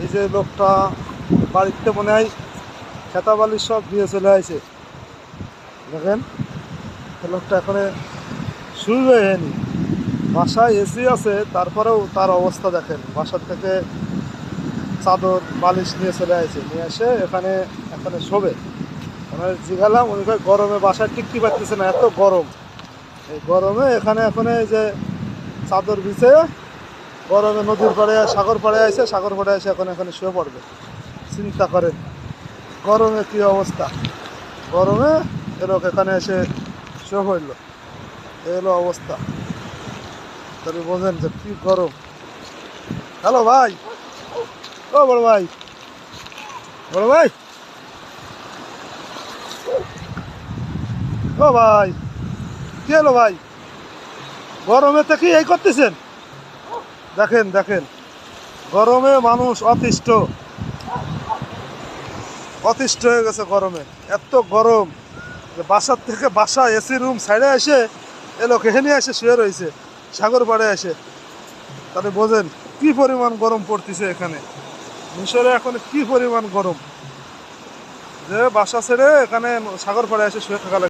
এই যে লোকটা বাড়িতে মনে হয় খেতা বালি সব দিয়ে চলে আসে। দেখেন লোকটা এখানে শুরু হয়নি, বাসায় এসি আছে তারপরেও তার অবস্থা দেখেন। বাসার থেকে চাদর বালিশ নিয়ে চলে আসে, নিয়ে এসে এখানে এখানে শোবে। মানে জিগালাম, উনি কয় গরমে বাসায় টিকতে পারতেছে না, এত গরম। এই গরমে এখানে এখন এই যে চাদর বিছে গরমে নদীর পাড়ে সাগর পাড়ে আসে, সাগর পাড়ে এসে এখন এখানে শুয়ে পড়বে। চিন্তা করেন গরমে কি অবস্থা। গরমে এ লোক এখানে এসে শুয়ে পড়লো, এই হলো অবস্থা। তাহলে বোঝেন যে কি গরম। হ্যালো ভাই, ও বড় ভাই, বড় ভাই, ও ভাই, কি হলো ভাই? গরমে থেকে এই করতেছেন? দেখেন দেখেন, গরমে মানুষ অতিষ্ঠ অতিষ্ঠ হয়ে গেছে গরমে। এত গরম যে বাসার থেকে বাসা এসি রুম সাইডে এসে এলো এখানে এসে শুয়ে রয়েছে সাগর পাড়ে এসে। তাহলে বোঝেন কি পরিমাণ গরম পড়তেছে এখানে মিশরে। এখন কি পরিমাণ গরম যে বাসা ছেড়ে এখানে সাগর পাড়ে এসে শুয়ে থাকা লাগে।